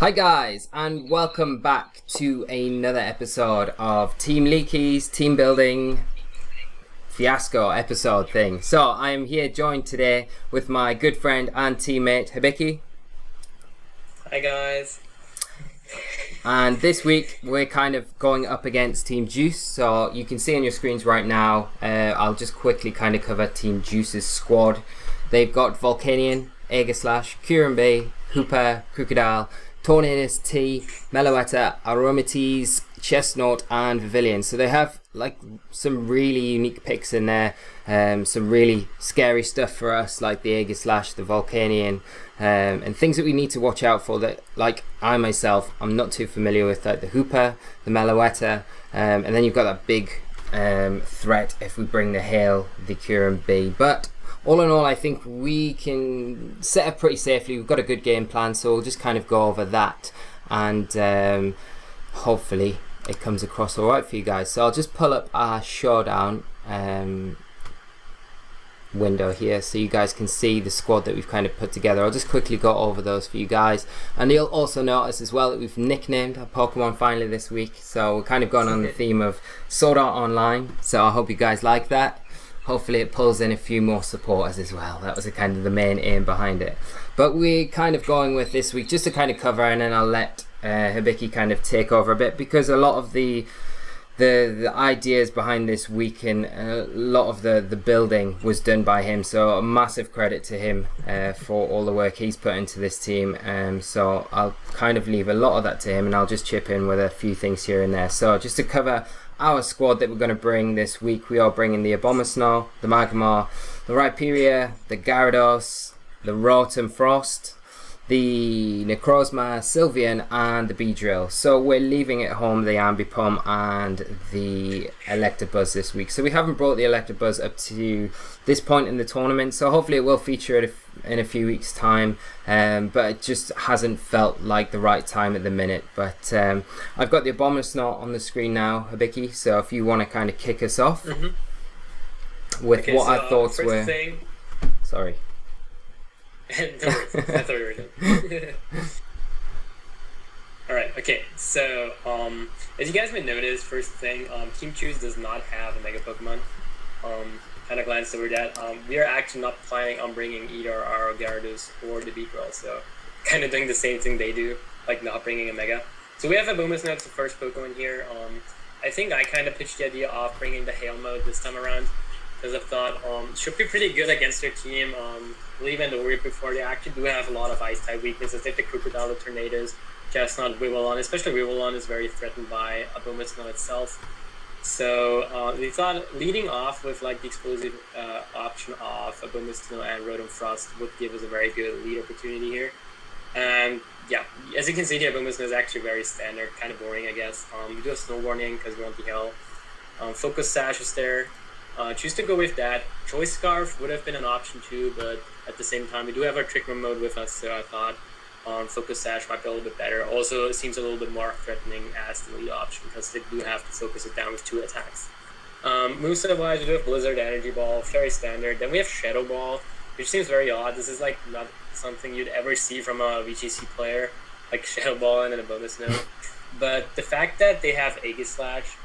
Hi guys, and welcome back to another episode of Team Leeky's team building fiasco episode thing. So I am here joined today with my good friend and teammate Hibiki. Hi guys. And this week we're kind of going up against Team Juice. So you can see on your screens right now, I'll just quickly kind of cover Team Juice's squad. They've got Volcanion, Aegislash, Kurenbe, Hooper, Crocodile, Tornadus, T, Meloetta, Aromates, Chestnut, and Vivillon. So they have like some really unique picks in there. Some really scary stuff for us, like the Aegislash, the Volcanion, and things that we need to watch out for that, like I myself, I'm not too familiar with, like the Hooper, the Meloetta, and then you've got that big threat if we bring the Hail, the Kurenbe. But all in all, I think we can set up pretty safely. We've got a good game plan, so we'll just kind of go over that, and hopefully it comes across all right for you guys. So I'll just pull up our showdown window here so you guys can see the squad that we've kind of put together. I'll just quickly go over those for you guys, and you'll also notice as well that we've nicknamed our Pokemon finally this week. So we're kind of going on the theme of Sword Art Online, so I hope you guys like that. Hopefully it pulls in a few more supporters as well. That was kind of the main aim behind it. But we're kind of going with this week just to kind of cover, and then I'll let Hibiki kind of take over a bit, because a lot of the ideas behind this week and a lot of the building was done by him. So a massive credit to him for all the work he's put into this team. So I'll kind of leave a lot of that to him, and I'll just chip in with a few things here and there. So just to cover our squad that we're going to bring this week, we are bringing the Abomasnow, the Magmar, the Rhyperior, the Gyarados, the Rotom Frost, the Necrozma, Sylveon, and the Beedrill. So we're leaving at home the Ambipom and the Electabuzz this week. So we haven't brought the Electabuzz up to this point in the tournament, so hopefully it will feature in a few weeks time, but it just hasn't felt like the right time at the minute. But I've got the Abomasnow on the screen now, Hibiki, so if you want to kind of kick us off with okay, what our thoughts were. Sorry. No worries. I thought you were done. Alright, okay, so as you guys may notice, first thing, Team Choose does not have a Mega Pokemon. Kind of glanced over that. We are actually not planning on bringing either our Gyarados or the Beedrill, so kind of doing the same thing they do, like not bringing a Mega. So we have Abomasnow as the first Pokemon here. I think I kind of pitched the idea of bringing the Hail mode this time around, because I thought should be pretty good against their team. Even though before, they actually do have a lot of Ice-type weaknesses, like the Crocodile, the Tornadus, Chestnut, Vivillon. Especially Vivillon is very threatened by Abomasnow itself. So we thought leading off with like the explosive option of Abomasnow and Rotom Frost would give us a very good lead opportunity here. And yeah, as you can see, the Abomasnow is actually very standard, kind of boring, I guess. We do have Snow Warning because we want the Hail. Focus Sash is there. Choose to go with that. Choice Scarf would have been an option too, but at the same time, we do have our Trick Room mode with us, so I thought Focus Sash might be a little bit better. Also, it seems a little bit more threatening as the lead option, because they do have to focus it down with 2 attacks. Moveset-wise, we do have Blizzard, Energy Ball, very standard. Then we have Shadow Ball, which seems very odd. This is like not something you'd ever see from a VGC player, like Shadow Ball and an Abomasnow. But the fact that they have Aegislash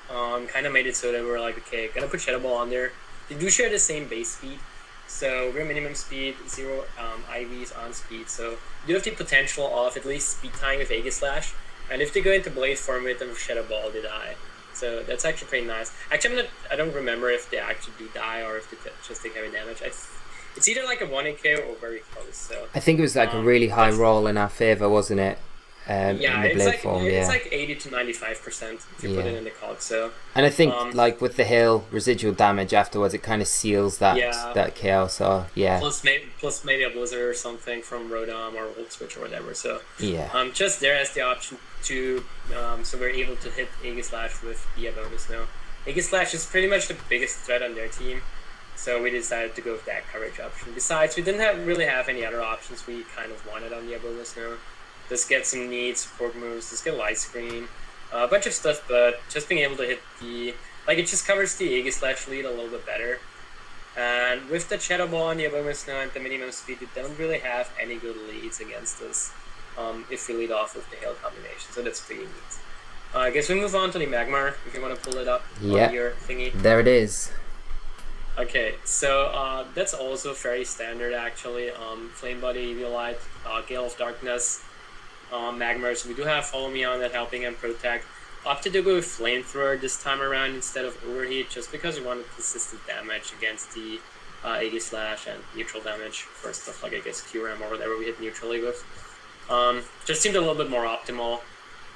kind of made it so that we're like, okay, gonna put Shadow Ball on there. They do share the same base speed, so we're minimum speed, 0 IVs on speed, so you do have the potential of at least speed tying with Aegislash, and if they go into Blade form with them, Shadow Ball, they die. So that's actually pretty nice. Actually, I don't remember if they actually do die or if they just take heavy damage. It's either like a 1 AK or very close. So I think it was like a really high roll in our favor, wasn't it? Yeah, in the it's blade like form, it's like 80 to 95% if you put it in the cog. So, and I think like with the Hail residual damage afterwards, it kind of seals that that KO. So yeah. Plus maybe a Blizzard or something from Rotom or Volt Switch or whatever. So yeah. Just there as the option to so we're able to hit Aegislash with the Abomasnow. Aegislash is pretty much the biggest threat on their team, so we decided to go with that coverage option. Besides, we didn't really have any other options we kind of wanted on the Abomasnow. Just get some neat support moves, just get Light Screen, a bunch of stuff, but just being able to hit the, like, it just covers the Aegislash lead a little bit better. And with the Shadow Ball and the Abomasnow and the minimum speed, they don't really have any good leads against us. if we lead off with the hail combination. So that's pretty neat. I guess we move on to the Magmar, if you want to pull it up on your thingy. There it is. Okay, so that's also very standard actually. Flame Body, Eviolite, Gale of Darkness, Magmar. So we do have Follow Me On that helping him protect. Opted to go with Flamethrower this time around instead of Overheat, just because we wanted consistent damage against the AD Slash and neutral damage for stuff like, I guess, QRM or whatever we hit neutrally with. Just seemed a little bit more optimal,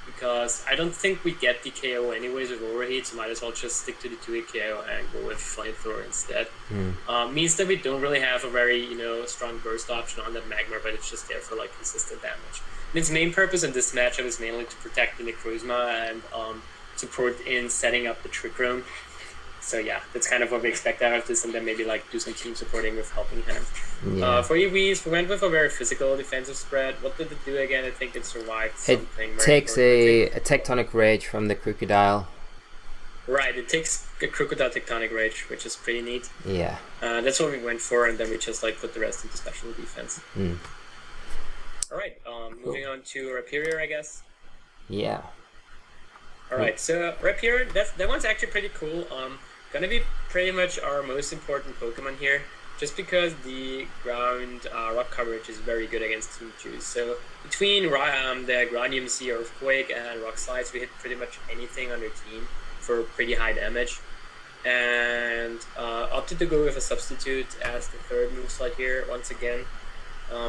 because I don't think we get the KO anyways with Overheat, so might as well just stick to the 2-hit KO and go with Flamethrower instead. Means that we don't really have a very, strong burst option on that Magmar, but it's just there for like consistent damage. And its main purpose in this matchup is mainly to protect the Necrozma and support in setting up the Trick Room. So yeah, that's kind of what we expect out of this, and then maybe like do some team supporting with helping him. For EVs, we went with a very physical defensive spread. What did it do again? I think it survived something. It takes a Tectonic Rage from the Crocodile. Right, it takes a Crocodile Tectonic Rage, which is pretty neat. Yeah. That's what we went for, and then we just like put the rest into special defense. Alright, moving on to Rhyperior, I guess. Yeah. Alright, so Rhyperior, that one's actually pretty cool. Gonna be pretty much our most important Pokemon here, just because the ground rock coverage is very good against Team Choose. So between the Granium Sea Earthquake and Rock Slides, we hit pretty much anything on their team for pretty high damage. And opted to go with a Substitute as the third moveset here once again,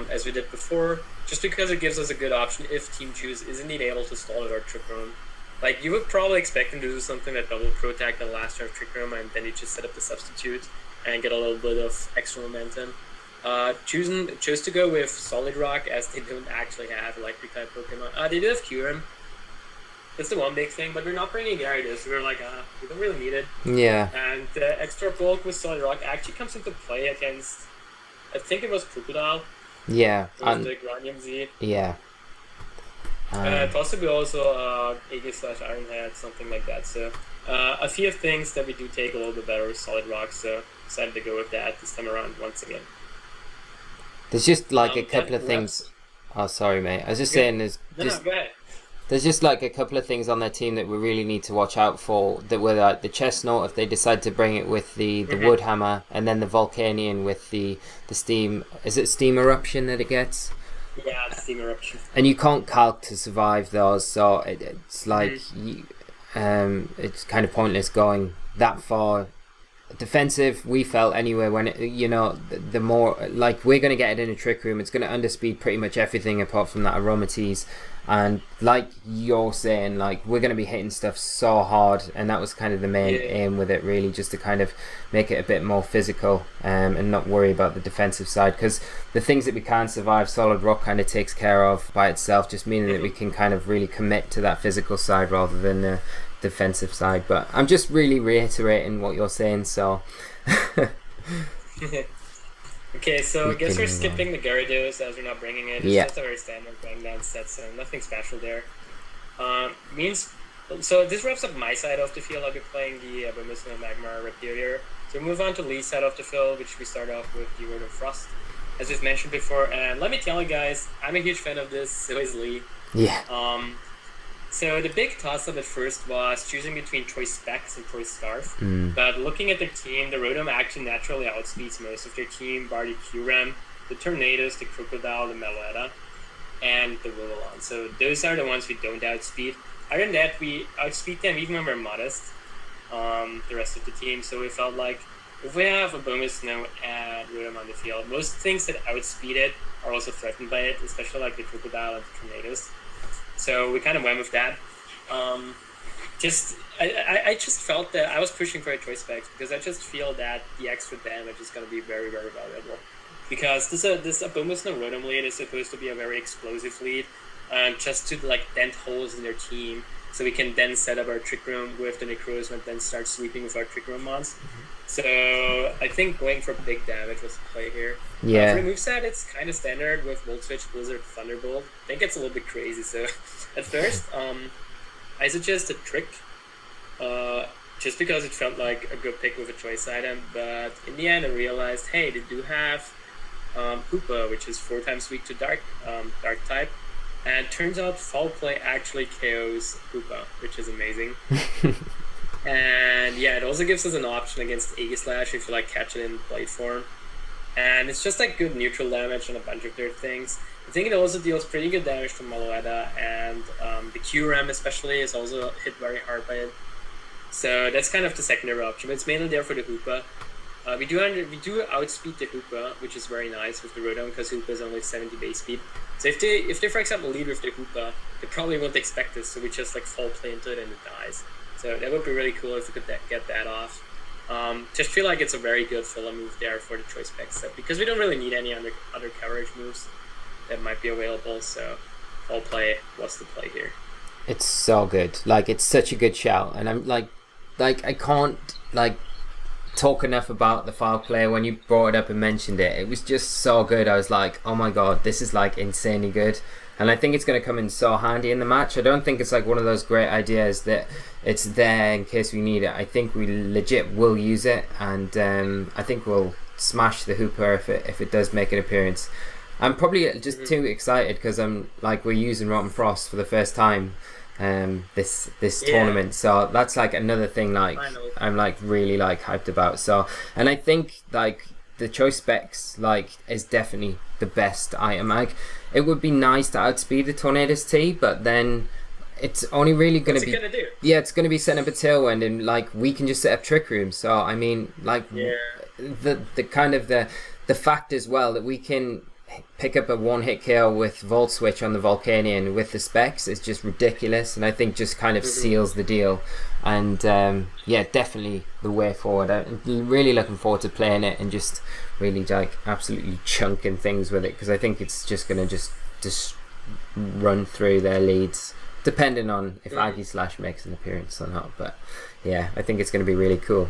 as we did before, just because it gives us a good option if Team Choose is indeed able to stall at our Trick Room. Like, you would probably expect them to do something that double protect the last turn of Trick Room, and then you just set up the Substitute and get a little bit of extra momentum. Chose to go with Solid Rock, as they don't actually have Electric type Pokemon. They do have Kyurem. That's the one big thing, but we're not bringing Gyarados, so we're like, we don't really need it. Yeah. And extra bulk with Solid Rock actually comes into play against, I think it was Crocodile. Yeah. It the Granium Z. Yeah. Possibly also Aegis/Ironhead, something like that. So a few things that we do take a little bit better with Solid Rock, so decided to go with that this time around once again. There's just like a couple of things. Oh, sorry, mate. I was just saying there's just like a couple of things on their team that we really need to watch out for. That were like the Chestnut, if they decide to bring it with the Wood Hammer, and then the Volcanion with the Steam. Is it Steam Eruption that it gets? Yeah, it's Steam Eruption. And you can't calc to survive those, so it's like it's kind of pointless going that far defensive. We felt anyway when the more like we're going to get it in a Trick Room, it's going to underspeed pretty much everything apart from that Aromatisse. And like you're saying, like we're going to be hitting stuff so hard, and that was kind of the main aim with it, really, just to kind of make it a bit more physical and not worry about the defensive side, because the things that we can't survive, Solid Rock kind of takes care of by itself, just meaning that we can kind of really commit to that physical side rather than the defensive side. But I'm just really reiterating what you're saying, so okay, so I guess we're skipping the Gyarados as we're not bringing it. It's just a very standard bang down set, so nothing special there. So this wraps up my side of the field. I'll be playing the Abomasnow, Magmar, Rhyperior. So we move on to Lee's side of the field, which we start off with the Word of Frost, as we've mentioned before. And let me tell you guys, I'm a huge fan of this, so is Lee. Yeah. So the big toss-up at first was choosing between Choice Specs and Choice Scarf. But looking at their team, the Rotom actually naturally outspeeds most of their team, bar the Kyurem, the Tornadoes, the Crocodile, the Meloetta, and the Willowon. So those are the ones we don't outspeed. Other than that, we outspeed them even when we're modest, the rest of the team. So we felt like if we have a Abomasnow and Rotom on the field, most things that outspeed it are also threatened by it, especially like the Crocodile and the Tornadoes. So we kind of went with that. I just felt that I was pushing for a Choice Specs because I just feel that the extra damage is going to be very, very valuable. Because this Abomasnow Rotom lead is supposed to be a very explosive lead, just to like dent holes in their team, so we can then set up our Trick Room with the Necrozma and then start sweeping with our Trick Room mons. So I think going for big damage was the play here. Yeah. For the moveset, it's kind of standard with Volt Switch, Blizzard, Thunderbolt. I think it's a little bit crazy. So at first, I suggest a Trick, just because it felt like a good pick with a choice item. But in the end, I realized, hey, they do have Hoopa, which is 4 times weak to Dark type. And turns out Foul Play actually KOs Hoopa, which is amazing. And yeah, it also gives us an option against Aegislash if you like catch it in blade form. And it's just like good neutral damage on a bunch of their things. I think it also deals pretty good damage to Malueta, and the Q-Ram especially is also hit very hard by it. So that's kind of the secondary option, but it's mainly there for the Hoopa. We do outspeed the Hoopa, which is very nice with the Rotom, because Hoopa is only 70 base speed. So if they for example lead with the Hoopa, they probably won't expect this, so we just like Foul Play into it and it dies. So that would be really cool if we could get that off. Just feel like it's a very good filler move there for the choice spec set, because we don't really need any other coverage moves that might be available, so Foul Play was the play here. It's so good. Like, it's such a good shout, and I'm like I can't like talk enough about the Foul Play. When you brought it up and mentioned it, it was just so good. I was like, oh my god, this is like insanely good. And I think it's going to come in so handy in the match. I don't think it's like one of those great ideas that it's there in case we need it. I think we legit will use it, and I think we'll smash the Hooper if it does make an appearance. I'm probably just too excited because I'm like, we're using Rotten Frost for the first time this tournament, so that's like another thing like I'm like really like hyped about. So, and I think like the choice specs like is definitely the best item. Like, it would be nice to outspeed the Tornadus T, but then it's only really going to be it's going to be setting up a Tailwind, and like we can just set up Trick Room. So I mean, like the kind of the fact as well that we can pick up a one-hit kill with Volt Switch on the Volcanion with the specs is just ridiculous, and I think just kind of seals the deal. And yeah, definitely the way forward. I'm really looking forward to playing it and just really like absolutely chunking things with it, because I think it's just gonna just run through their leads, depending on if Aegislash makes an appearance or not. But yeah, I think it's gonna be really cool.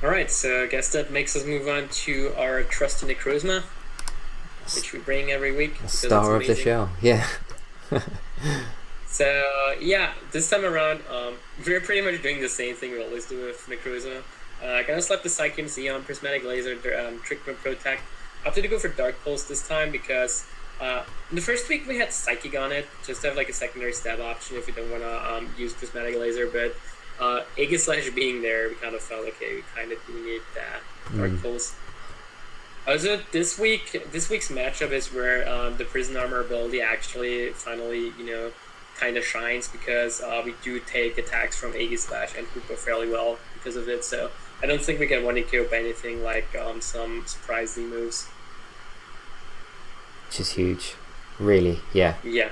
Alright, so I guess that makes us move on to our trusty Necrozma, which we bring every week. Star of the show, yeah. So yeah, this time around, we're pretty much doing the same thing we always do with Necrozma. Gonna slap the Psychium Xeon, Prismatic Laser, Trick Room Protect. Opted to go for Dark Pulse this time because in the first week we had Psychic on it, just to have like a secondary stab option if we don't want to use Prismatic Laser, but Aegislash being there, we kind of felt okay, we kind of do need that Dark Pulse. Also, this week's matchup is where the Prison Armor ability actually finally, you know, kind of shines, because we do take attacks from Aegislash and Hoopa fairly well because of it. So I don't think we get 1-hit KO by anything like some surprise Z moves. Which is huge, really. Yeah. Yeah.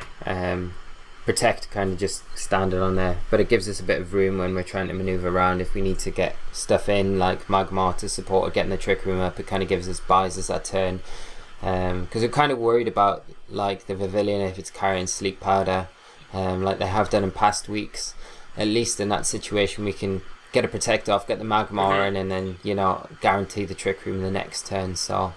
Protect kind of just standard on there, but it gives us a bit of room when we're trying to maneuver around if we need to get stuff in, like Magmar to support or getting the Trick Room up. It kind of gives us, buys us that turn, because we're kind of worried about like the Pavilion if it's carrying Sleep Powder, like they have done in past weeks. At least in that situation we can get a Protect off, get the Magmar in, and then, you know, guarantee the Trick Room the next turn. So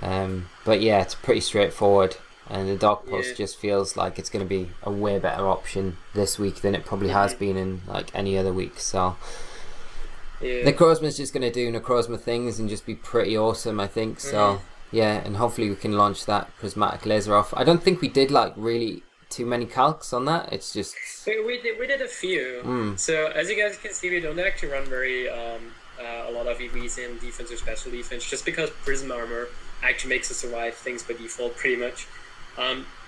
but yeah, it's pretty straightforward. And the Dark Pulse just feels like it's going to be a way better option this week than it probably has been in like any other week. So Necrozma's just going to do Necrozma things and just be pretty awesome, I think. So yeah, and hopefully we can launch that Prismatic Laser off. I don't think we did like really too many calcs on that. It's just we did a few. So as you guys can see, we don't actually run very a lot of EVs in defense or special defense, just because Prism Armor actually makes us survive things by default pretty much.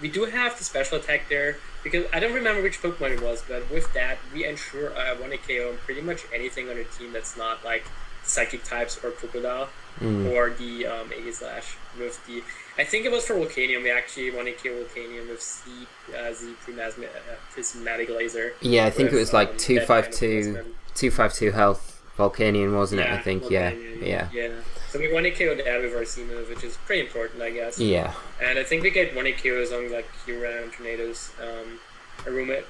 We do have the special attack there, because I don't remember which Pokemon it was, but with that, we ensure 1-hit KO on pretty much anything on our team that's not like Psychic types or Crocodile or the Aegislash. With the, I think it was for Volcanion, we actually 1-hit KO Volcanion with Z Prismatic Laser. Yeah, I think it was like 252 health Volcanion, wasn't it? I think, Volcanion, yeah. So we 1-hit KO that with our C move, which is pretty important, I guess. Yeah. And I think we get 1-hit KOs on like Q-Ram, Tornadoes, Aruma.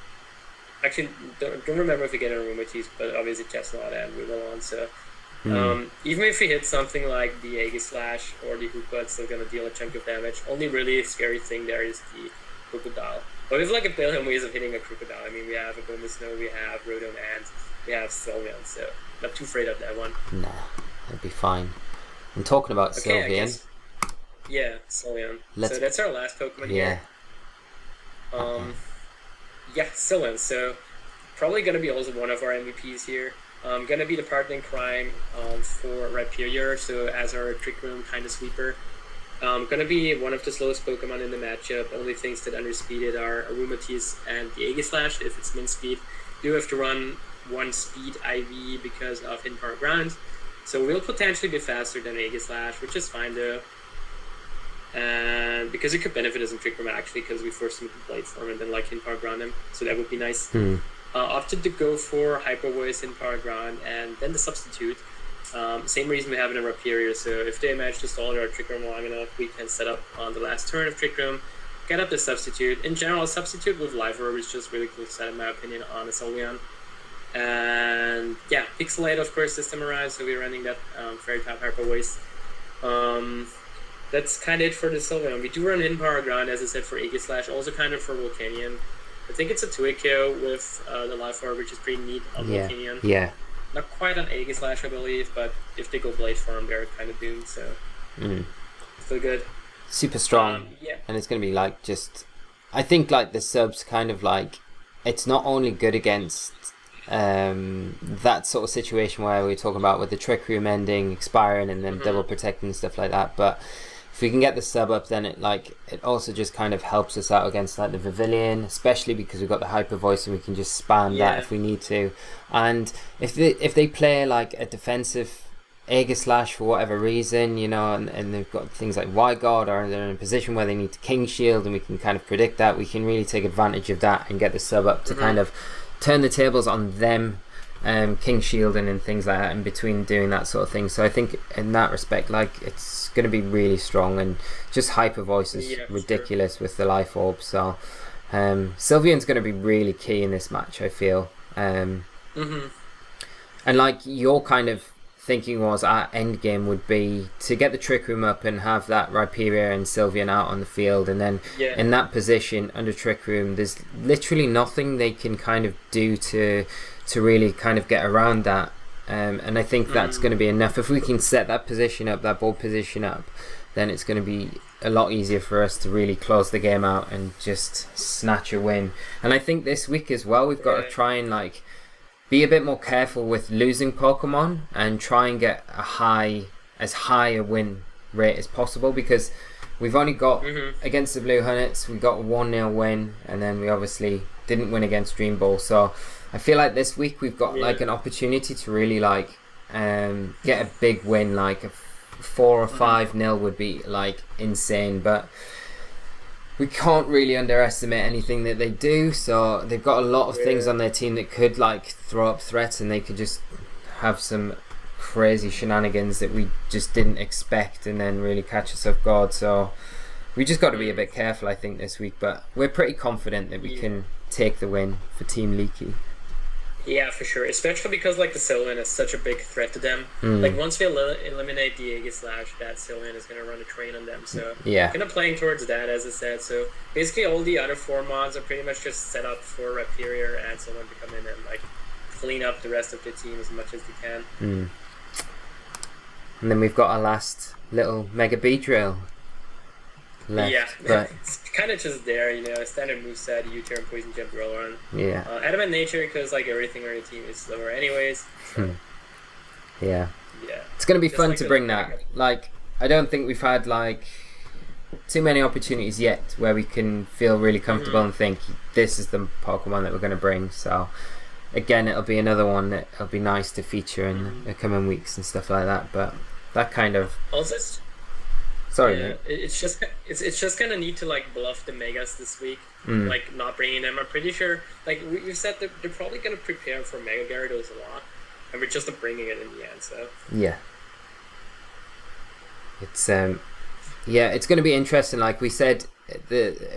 Actually, don't remember if we get Arumatees, but obviously Chestnut and we will on. So even if we hit something like the Aegislash or the Hoopa, it's still gonna deal a chunk of damage. Only really scary thing there is the Crocodile. But we have like a billion ways of hitting a Crocodile. I mean, we have a Bombasnow, we have Rotom, and we have Sylveon, so not too afraid of that one. Nah, it'll be fine. I'm talking about Sylveon. Yeah, Sylveon. So that's our last Pokemon here. Yeah, Sylvan. So probably going to be also one of our MVPs here. Going to be the partner in crime for Rhyperior, so as our Trick Room kind of sweeper. Going to be one of the slowest Pokemon in the matchup. Only things that underspeeded are Arumatis and the Aegislash if it's min speed. Do have to run 1 speed IV because of Hidden Power Ground. So we'll potentially be faster than Aegislash, which is fine though. And because it could benefit us in Trick Room actually, because we forced him to Blade Form and then like Hidden Power Ground him. So that would be nice. Opted to go for Hyper Voice in Power Ground and then the Substitute. Same reason we have it in Rhyperior, so if they manage to stall our Trick Room long enough, we can set up on the last turn of Trick Room, get up the Substitute. In general, Substitute with Live Orb is just really cool set in my opinion on a Sylveon. And yeah, Pixelate of course this time around, so we're running that Fairy type Hyper Voice. That's kind of it for the Sylveon. We do run in Power Ground, as I said, for Aegislash, also kind of for Volcanion. I think it's a 2-hit KO with the Life Orb, which is pretty neat on Volcanion. Yeah. Not quite on Aegislash, I believe, but if they go Blade Form, they're kind of doomed, so still good. Super strong. Yeah. And it's going to be like just... I think like the subs kind of like... It's not only good against that sort of situation where we're talking about with the Trick Room ending, expiring, and then double protecting and stuff like that, but... If we can get the sub up, then it also just kind of helps us out against like the Pavilion, especially because we've got the Hyper Voice and we can just spam that if we need to. And if they play like a defensive Aegislash for whatever reason, you know, and they've got things like Wide Guard, or they're in a position where they need to King Shield, and we can kind of predict that, we can really take advantage of that and get the sub up to kind of turn the tables on them. King Shielding and things like that in between doing that sort of thing. So I think in that respect, like, it's going to be really strong, and just Hyper Voice is ridiculous with the Life Orb. So Sylveon's going to be really key in this match, I feel. And like your kind of thinking was our end game would be to get the Trick Room up and have that Rhyperior and Sylveon out on the field, and then in that position under Trick Room, there's literally nothing they can kind of do to really kind of get around that, and I think that's going to be enough. If we can set that position up, that board position up, then it's going to be a lot easier for us to really close the game out and just snatch a win. And I think this week as well, we've got to try and like be a bit more careful with losing Pokemon and try and get as high a win rate as possible, because we've only got against the Blue Hunnets, we got a 1-0 win, and then we obviously didn't win against Dream Ball. So I feel like this week we've got like an opportunity to really like get a big win, like a 4 or 5-0 would be like insane, but we can't really underestimate anything that they do. So they've got a lot of things on their team that could like throw up threats, and they could just have some crazy shenanigans that we just didn't expect and then really catch us off guard. So we just got to be a bit careful, I think, this week, but we're pretty confident that we can take the win for Team Leeki. Yeah, for sure. Especially because like the Sylveon is such a big threat to them. Like once we eliminate the Aegislash, that Sylveon is going to run a train on them. So kind of playing towards that, as I said. So basically all the other 4 mods are pretty much just set up for Rhyperior and Sylveon to come in and like clean up the rest of the team as much as they can. And then we've got our last little Mega Beedrill left, but it's kind of just there, you know, standard moveset, U-turn, Poison Jump, Roll Run. Adamant Nature, because like everything on the team is slower anyways. So. It's going to be fun to bring that. Like, I don't think we've had like too many opportunities yet where we can feel really comfortable and think this is the Pokemon that we're going to bring. So again, it'll be another one that it'll be nice to feature in the coming weeks and stuff like that. But that kind of also, sorry, it's just kind of neat to like bluff the Megas this week, like not bringing them. I'm pretty sure, like you said, that they're probably gonna prepare for Mega Gyarados a lot, and we're just bringing it in the end. So it's it's going to be interesting. Like we said,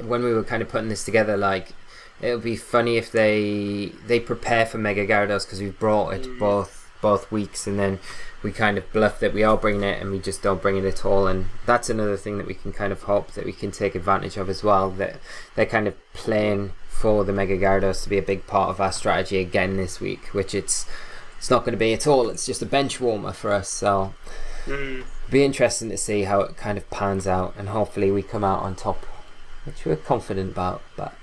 when we were kind of putting this together, like it'll be funny if they prepare for Mega Gyarados, because we've brought it both weeks, and then we kind of bluff that we are bringing it and we just don't bring it at all. And that's another thing that we can kind of hope that we can take advantage of as well, that they're kind of playing for the Mega Gyarados to be a big part of our strategy again this week, which it's not going to be at all. It's just a bench warmer for us. So be interesting to see how it kind of pans out, and hopefully we come out on top, which we're confident about. But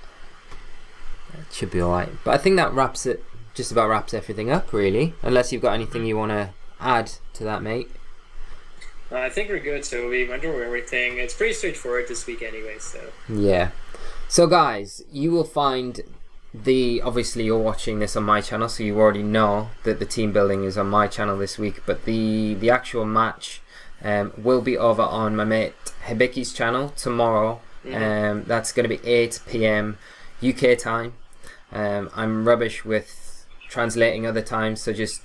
It should be alright. But I think that wraps it, just about wraps everything up, really. Unless you've got anything you want to add to that, mate. I think we're good. So we went over everything. It's pretty straightforward this week, anyway. So yeah. So guys, you will find obviously you're watching this on my channel, so you already know that the team building is on my channel this week. But the actual match will be over on my mate Hibiki's channel tomorrow. That's going to be 8 PM UK time. I'm rubbish with translating other times, so just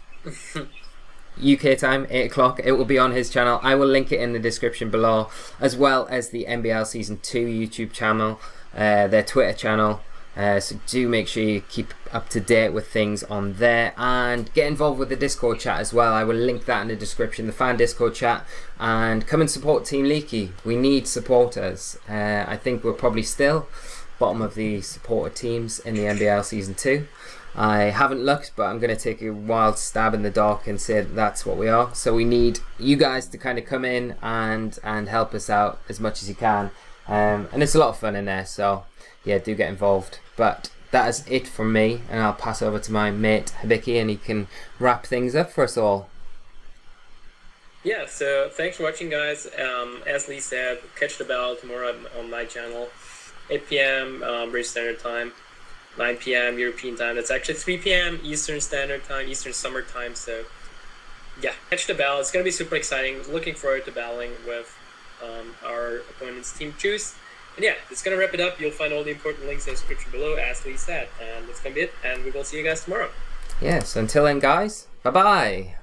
UK time, 8 o'clock. It will be on his channel. I will link it in the description below, as well as the MBL Season 2 YouTube channel, their Twitter channel. So do make sure you keep up to date with things on there, and get involved with the Discord chat as well. I will link that in the description, the fan Discord chat, and come and support Team Leeki. We need supporters. I think we're probably still bottom of the supporter teams in the MBL Season 2. I haven't looked, but I'm going to take a wild stab in the dark and say that that's what we are. So we need you guys to kind of come in and help us out as much as you can. And it's a lot of fun in there, so yeah, do get involved. But that is it from me, and I'll pass over to my mate Hibiki, and he can wrap things up for us all. Yeah, so thanks for watching, guys. As Lee said, catch the bell tomorrow on my channel, 8 PM British Standard Time, 9 PM European Time. That's actually 3 PM Eastern Standard Time, Eastern Summer Time. So yeah, catch the bell. It's going to be super exciting. Looking forward to battling with our opponent's Team Choose. And yeah, it's going to wrap it up. You'll find all the important links in the description below, as Lee said. And that's going to be it. And we will see you guys tomorrow. Yes, until then, guys, bye-bye.